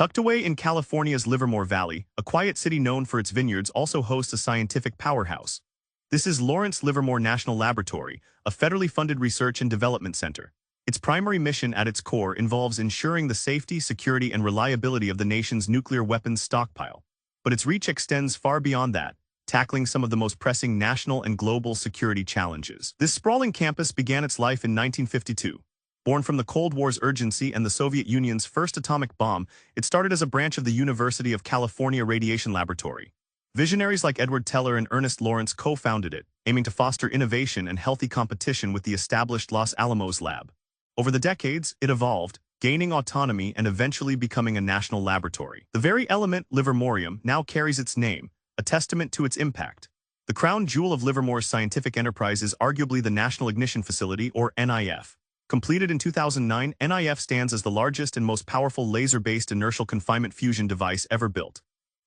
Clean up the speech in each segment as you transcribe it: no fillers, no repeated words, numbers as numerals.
Tucked away in California's Livermore Valley, a quiet city known for its vineyards also hosts a scientific powerhouse. This is Lawrence Livermore National Laboratory, a federally funded research and development center. Its primary mission at its core involves ensuring the safety, security, and reliability of the nation's nuclear weapons stockpile. But its reach extends far beyond that, tackling some of the most pressing national and global security challenges. This sprawling campus began its life in 1952. Born from the Cold War's urgency and the Soviet Union's first atomic bomb, it started as a branch of the University of California Radiation Laboratory. Visionaries like Edward Teller and Ernest Lawrence co-founded it, aiming to foster innovation and healthy competition with the established Los Alamos lab. Over the decades, it evolved, gaining autonomy and eventually becoming a national laboratory. The very element, Livermorium, now carries its name, a testament to its impact. The crown jewel of Livermore's scientific enterprise is arguably the National Ignition Facility, or NIF. Completed in 2009, NIF stands as the largest and most powerful laser-based inertial confinement fusion device ever built.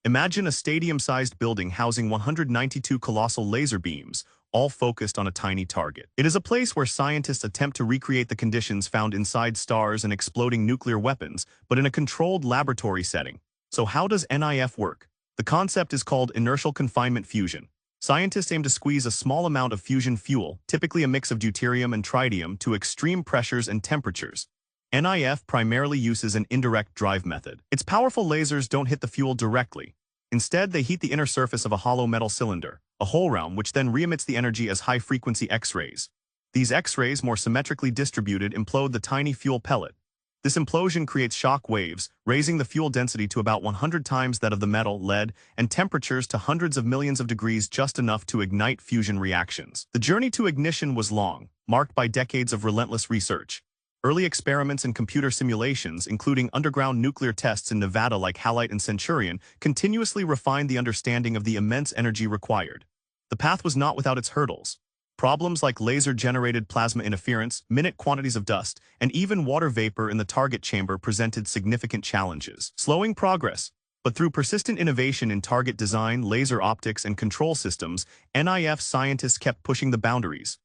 Imagine a stadium-sized building housing 192 colossal laser beams, all focused on a tiny target. It is a place where scientists attempt to recreate the conditions found inside stars and exploding nuclear weapons, but in a controlled laboratory setting. So how does NIF work? The concept is called inertial confinement fusion. Scientists aim to squeeze a small amount of fusion fuel, typically a mix of deuterium and tritium, to extreme pressures and temperatures. NIF primarily uses an indirect drive method. Its powerful lasers don't hit the fuel directly. Instead, they heat the inner surface of a hollow metal cylinder, a hole round, which then re-emits the energy as high-frequency X-rays. These X-rays, more symmetrically distributed, implode the tiny fuel pellet. This implosion creates shock waves, raising the fuel density to about 100 times that of the metal, lead, and temperatures to hundreds of millions of degrees, just enough to ignite fusion reactions. The journey to ignition was long, marked by decades of relentless research. Early experiments and computer simulations, including underground nuclear tests in Nevada like Halite and Centurion, continuously refined the understanding of the immense energy required. The path was not without its hurdles. Problems like laser-generated plasma interference, minute quantities of dust, and even water vapor in the target chamber presented significant challenges, slowing progress. But through persistent innovation in target design, laser optics, and control systems, NIF scientists kept pushing the boundaries.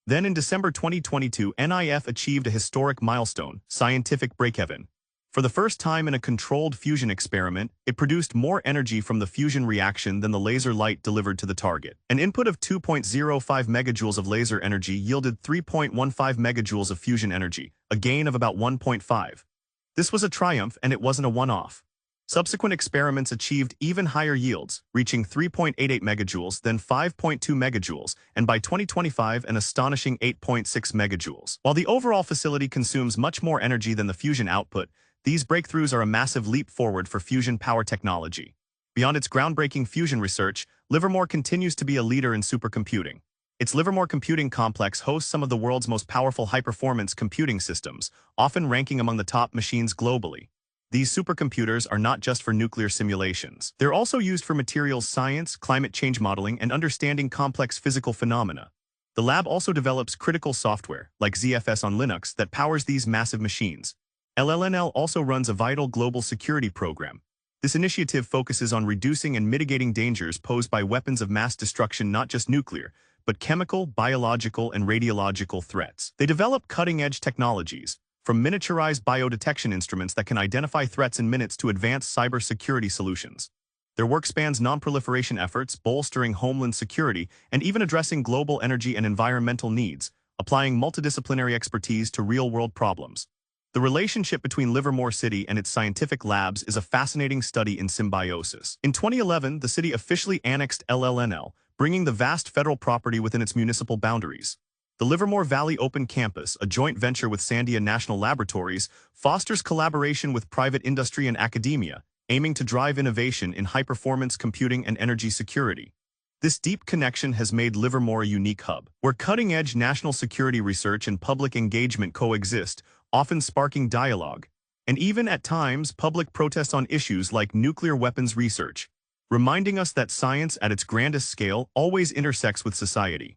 Then in December 2022, NIF achieved a historic milestone, scientific break-even. For the first time in a controlled fusion experiment, it produced more energy from the fusion reaction than the laser light delivered to the target. An input of 2.05 megajoules of laser energy yielded 3.15 megajoules of fusion energy, a gain of about 1.5. This was a triumph, and it wasn't a one-off. Subsequent experiments achieved even higher yields, reaching 3.88 megajoules, then 5.2 megajoules, and by 2025 an astonishing 8.6 megajoules. While the overall facility consumes much more energy than the fusion output, these breakthroughs are a massive leap forward for fusion power technology. Beyond its groundbreaking fusion research, Livermore continues to be a leader in supercomputing. Its Livermore Computing Complex hosts some of the world's most powerful high-performance computing systems, often ranking among the top machines globally. These supercomputers are not just for nuclear simulations. They're also used for materials science, climate change modeling, and understanding complex physical phenomena. The lab also develops critical software, like ZFS on Linux, that powers these massive machines. LLNL also runs a vital global security program. This initiative focuses on reducing and mitigating dangers posed by weapons of mass destruction, not just nuclear, but chemical, biological, and radiological threats. They develop cutting-edge technologies, from miniaturized biodetection instruments that can identify threats in minutes to advanced cybersecurity solutions. Their work spans non-proliferation efforts, bolstering homeland security, and even addressing global energy and environmental needs, applying multidisciplinary expertise to real-world problems. The relationship between Livermore City and its scientific labs is a fascinating study in symbiosis. In 2011, the city officially annexed LLNL, bringing the vast federal property within its municipal boundaries. The Livermore Valley Open Campus, a joint venture with Sandia National Laboratories, fosters collaboration with private industry and academia, aiming to drive innovation in high-performance computing and energy security. This deep connection has made Livermore a unique hub, where cutting-edge national security research and public engagement coexist, often sparking dialogue, and even at times public protests on issues like nuclear weapons research, reminding us that science at its grandest scale always intersects with society.